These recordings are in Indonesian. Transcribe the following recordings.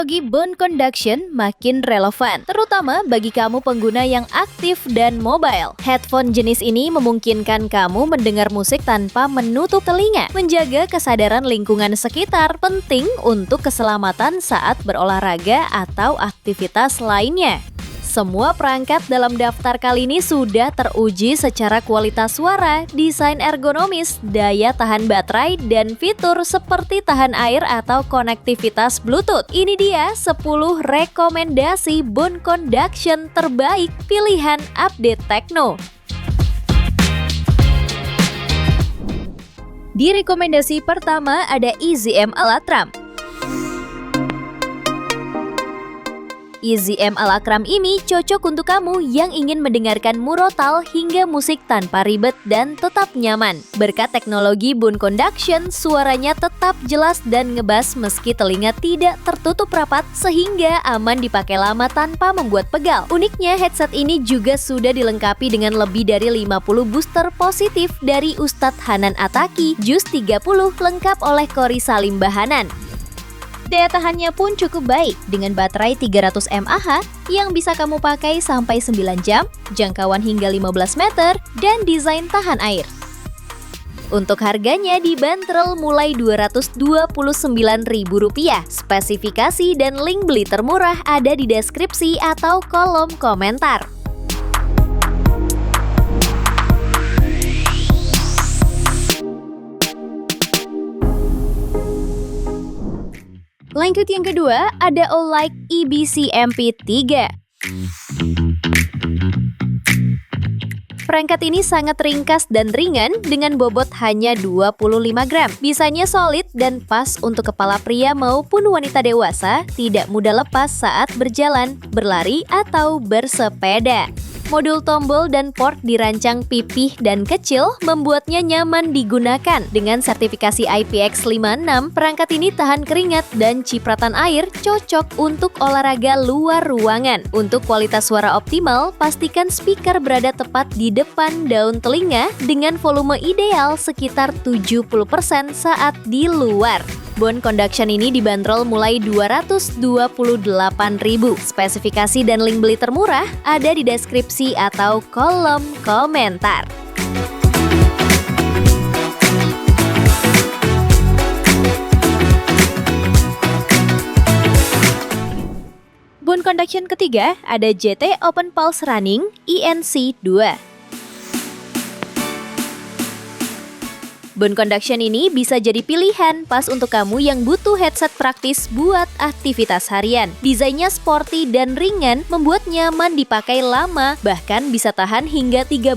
teknologi bone conduction makin relevan, terutama bagi kamu pengguna yang aktif dan mobile. Headphone jenis ini memungkinkan kamu mendengar musik tanpa menutup telinga. Menjaga kesadaran lingkungan sekitar penting untuk keselamatan saat berolahraga atau aktivitas lainnya. Semua perangkat dalam daftar kali ini sudah teruji secara kualitas suara, desain ergonomis, daya tahan baterai, dan fitur seperti tahan air atau konektivitas Bluetooth. Ini dia 10 rekomendasi bone conduction terbaik pilihan update Tekno. Di rekomendasi pertama ada EasyM Alatram. EasyM Alatram ini cocok untuk kamu yang ingin mendengarkan murotal hingga musik tanpa ribet dan tetap nyaman. Berkat teknologi bone conduction, suaranya tetap jelas dan ngebas meski telinga tidak tertutup rapat sehingga aman dipakai lama tanpa membuat pegal. Uniknya, headset ini juga sudah dilengkapi dengan lebih dari 50 booster positif dari Ustadz Hanan Attaqi, Jus 30 lengkap oleh Qori Salim Bahanan. Daya tahannya pun cukup baik dengan baterai 300 mAh yang bisa kamu pakai sampai 9 jam, jangkauan hingga 15 meter, dan desain tahan air. Untuk harganya dibanderol mulai Rp229.000. Spesifikasi dan link beli termurah ada di deskripsi atau kolom komentar. Lanjut yang kedua, ada Olight EBC MP3. Perangkat ini sangat ringkas dan ringan dengan bobot hanya 25 gram. Bisanya solid dan pas untuk kepala pria maupun wanita dewasa, tidak mudah lepas saat berjalan, berlari, atau bersepeda. Modul tombol dan port dirancang pipih dan kecil, membuatnya nyaman digunakan. Dengan sertifikasi IPX56, perangkat ini tahan keringat dan cipratan air, cocok untuk olahraga luar ruangan. Untuk kualitas suara optimal, pastikan speaker berada tepat di depan daun telinga dengan volume ideal sekitar 70% saat di luar. Bone conduction ini dibanderol mulai Rp228.000. Spesifikasi dan link beli termurah ada di deskripsi atau kolom komentar. Bone conduction ketiga ada JT Open Pulse Running ENC2. Bone conduction ini bisa jadi pilihan pas untuk kamu yang butuh headset praktis buat aktivitas harian. Desainnya sporty dan ringan, membuat nyaman dipakai lama, bahkan bisa tahan hingga 13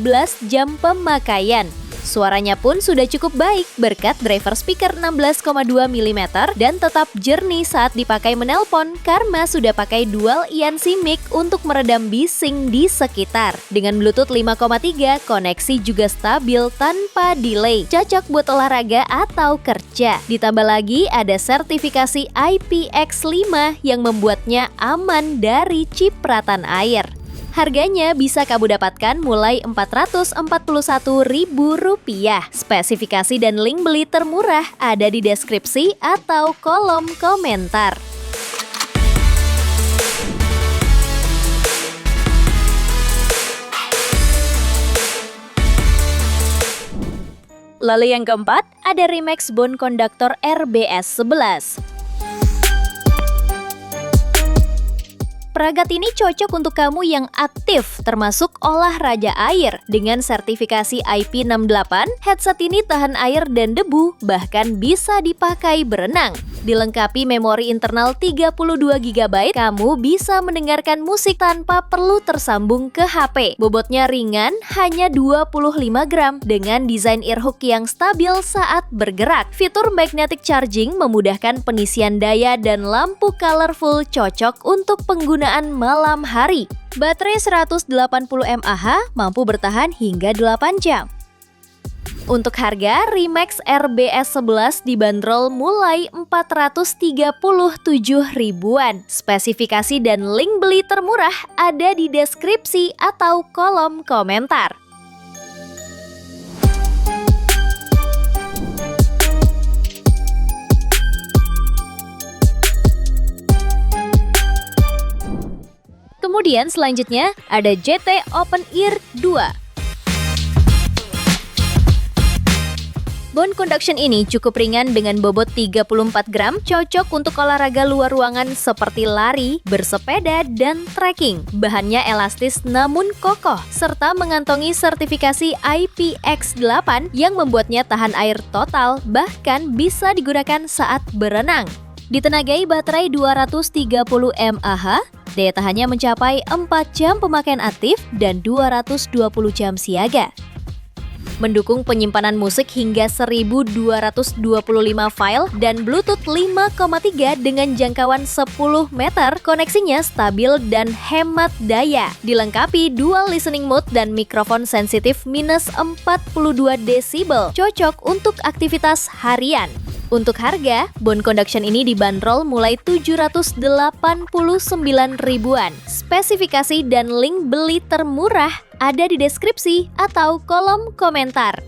jam pemakaian. Suaranya pun sudah cukup baik berkat driver speaker 16,2 mm dan tetap jernih saat dipakai menelpon karena sudah pakai dual ENC mic untuk meredam bising di sekitar. Dengan Bluetooth 5,3, koneksi juga stabil tanpa delay. Cocok buat olahraga atau kerja. Ditambah lagi ada sertifikasi IPX5 yang membuatnya aman dari cipratan air. Harganya bisa kamu dapatkan mulai Rp441.000. Spesifikasi dan link beli termurah ada di deskripsi atau kolom komentar. Lalu yang keempat, ada Rimax Bone Conductor RBS 11. Perangkat ini cocok untuk kamu yang aktif, termasuk olahraga air. Dengan sertifikasi IP68, headset ini tahan air dan debu, bahkan bisa dipakai berenang. Dilengkapi memori internal 32 GB, kamu bisa mendengarkan musik tanpa perlu tersambung ke HP. Bobotnya ringan, hanya 25 gram, dengan desain earhook yang stabil saat bergerak. Fitur magnetic charging memudahkan pengisian daya dan lampu colorful cocok untuk penggunaan malam hari. Baterai 180 mAh mampu bertahan hingga 8 jam. Untuk harga, Rimax RBS 11 dibanderol mulai Rp437.000. Spesifikasi dan link beli termurah ada di deskripsi atau kolom komentar. Kemudian selanjutnya ada JT Open Ear 2. Bone conduction ini cukup ringan dengan bobot 34 gram, cocok untuk olahraga luar ruangan seperti lari, bersepeda, dan trekking. Bahannya elastis namun kokoh, serta mengantongi sertifikasi IPX8 yang membuatnya tahan air total, bahkan bisa digunakan saat berenang. Ditenagai baterai 230 mAh, daya tahannya mencapai 4 jam pemakaian aktif dan 220 jam siaga. Mendukung penyimpanan musik hingga 1225 file dan Bluetooth 5,3 dengan jangkauan 10 meter, koneksinya stabil dan hemat daya. Dilengkapi dual listening mode dan mikrofon sensitif minus 42 desibel, cocok untuk aktivitas harian. Untuk harga, bone conduction ini dibanderol mulai 789 ribuan. Spesifikasi dan link beli termurah ada di deskripsi atau kolom komentar.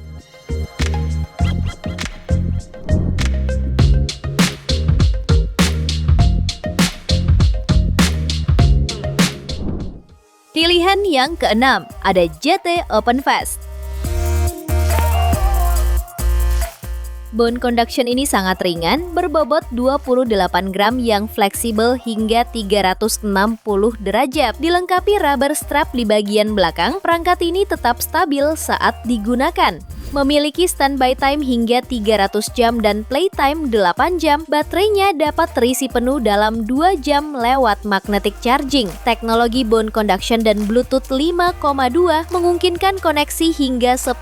Pilihan yang keenam, ada JT Open Fast. Bone conduction ini sangat ringan, berbobot 28 gram yang fleksibel hingga 360 derajat. Dilengkapi rubber strap di bagian belakang, perangkat ini tetap stabil saat digunakan. Memiliki standby time hingga 300 jam dan playtime 8 jam, baterainya dapat terisi penuh dalam 2 jam lewat magnetic charging. Teknologi bone conduction dan Bluetooth 5,2 memungkinkan koneksi hingga 10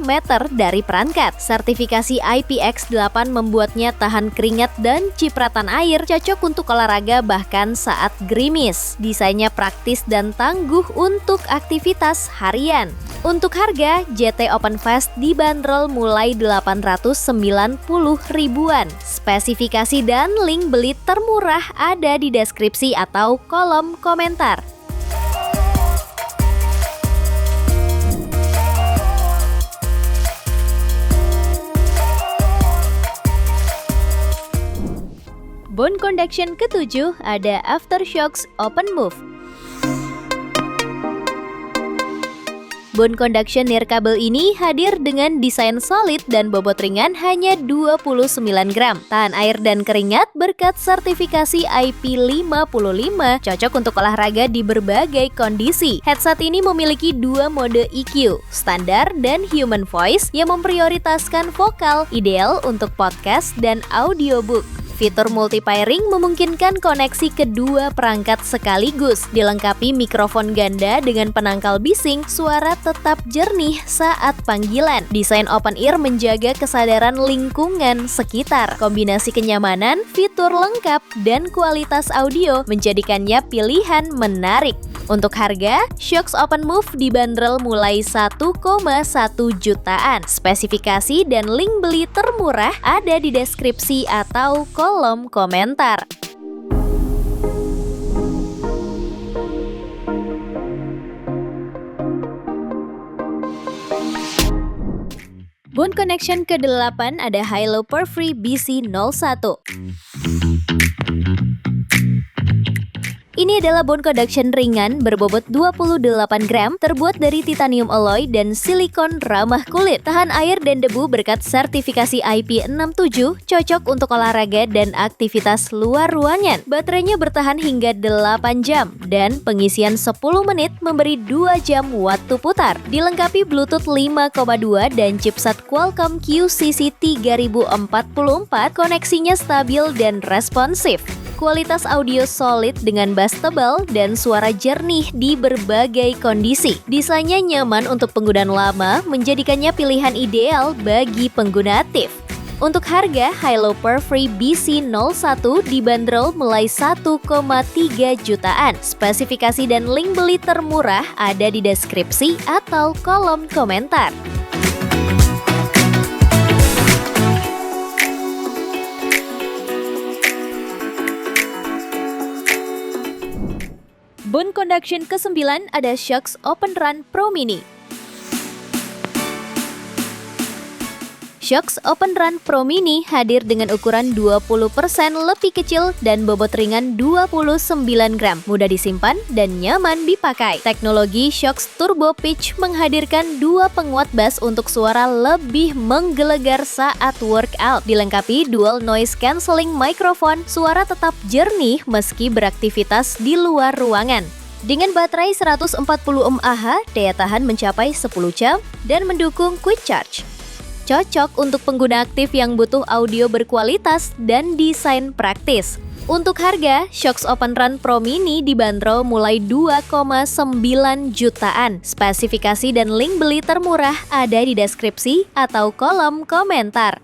meter dari perangkat. Sertifikasi IPX8 membuatnya tahan keringat dan cipratan air, cocok untuk olahraga bahkan saat gerimis. Desainnya praktis dan tangguh untuk aktivitas harian. Untuk harga, JT Open Fast dibanderol mulai 890 ribuan. Spesifikasi dan link beli termurah ada di deskripsi atau kolom komentar. Bone conduction ketujuh ada Aftershokz Open Move. Bone conduction nirkabel ini hadir dengan desain solid dan bobot ringan hanya 29 gram. Tahan air dan keringat berkat sertifikasi IP55, cocok untuk olahraga di berbagai kondisi. Headset ini memiliki dua mode EQ, standar dan human voice yang memprioritaskan vokal, ideal untuk podcast dan audiobook. Fitur multi-pairing memungkinkan koneksi kedua perangkat sekaligus. Dilengkapi mikrofon ganda dengan penangkal bising, suara tetap jernih saat panggilan. Desain open ear menjaga kesadaran lingkungan sekitar. Kombinasi kenyamanan, fitur lengkap, dan kualitas audio menjadikannya pilihan menarik. Untuk harga, Shokz Open Move dibanderol mulai 1,1 jutaan. Spesifikasi dan link beli termurah ada di deskripsi atau kolom komentar. Bone connection ke-8 ada Hilo Perfree BC01. Ini adalah bone conduction ringan berbobot 28 gram, terbuat dari titanium alloy dan silikon ramah kulit. Tahan air dan debu berkat sertifikasi IP67, cocok untuk olahraga dan aktivitas luar ruangan. Baterainya bertahan hingga 8 jam dan pengisian 10 menit memberi 2 jam waktu putar. Dilengkapi Bluetooth 5,2 dan chipset Qualcomm QCC 3044, koneksinya stabil dan responsif. Kualitas audio solid dengan bass tebal dan suara jernih di berbagai kondisi. Desainnya nyaman untuk penggunaan lama, menjadikannya pilihan ideal bagi pengguna aktif. Untuk harga, Hilo Perfree BC01 dibanderol mulai 1,3 jutaan. Spesifikasi dan link beli termurah ada di deskripsi atau kolom komentar. Bone conduction ke-9 ada Shokz Open Run Pro Mini. Shocks Open Run Pro Mini hadir dengan ukuran 20% lebih kecil dan bobot ringan 29 gram, mudah disimpan dan nyaman dipakai. Teknologi Shocks Turbo Pitch menghadirkan dua penguat bass untuk suara lebih menggelegar saat workout. Dilengkapi dual noise cancelling microphone, suara tetap jernih meski beraktivitas di luar ruangan. Dengan baterai 140 mAh, daya tahan mencapai 10 jam dan mendukung quick charge. Cocok untuk pengguna aktif yang butuh audio berkualitas dan desain praktis. Untuk harga, Shocks Open Run Pro Mini dibanderol mulai 2,9 jutaan. Spesifikasi dan link beli termurah ada di deskripsi atau kolom komentar.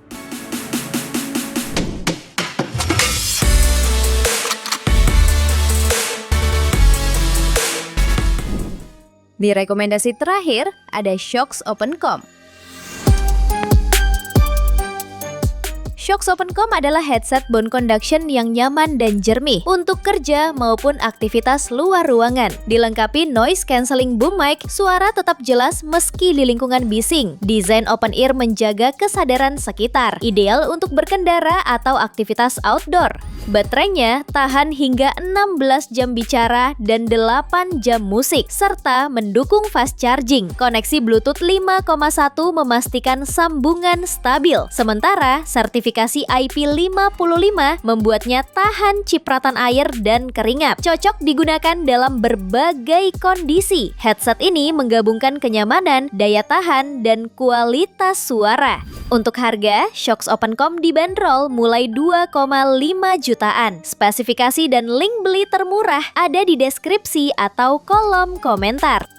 Di rekomendasi terakhir, ada Shocks Opencom. Shocks Opencom adalah headset bone conduction yang nyaman dan jernih untuk kerja maupun aktivitas luar ruangan. Dilengkapi noise cancelling boom mic, suara tetap jelas meski di lingkungan bising. Desain open ear menjaga kesadaran sekitar, ideal untuk berkendara atau aktivitas outdoor. Baterainya tahan hingga 16 jam bicara dan 8 jam musik, serta mendukung fast charging. Koneksi Bluetooth 5,1 memastikan sambungan stabil. Sementara, sertifikasi IP55 membuatnya tahan cipratan air dan keringat. Cocok digunakan dalam berbagai kondisi. Headset ini menggabungkan kenyamanan, daya tahan, dan kualitas suara. Untuk harga, Shocks Opencom dibanderol mulai 2,5 jutaan. Spesifikasi dan link beli termurah ada di deskripsi atau kolom komentar.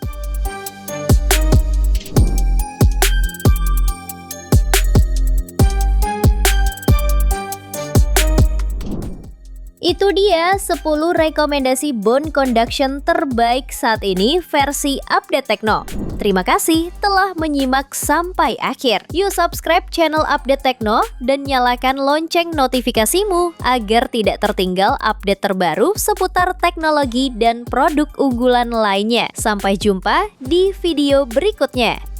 Itu dia 10 rekomendasi bone conduction terbaik saat ini versi Update Tekno. Terima kasih telah menyimak sampai akhir. Yuk subscribe channel Update Tekno dan nyalakan lonceng notifikasimu agar tidak tertinggal update terbaru seputar teknologi dan produk unggulan lainnya. Sampai jumpa di video berikutnya.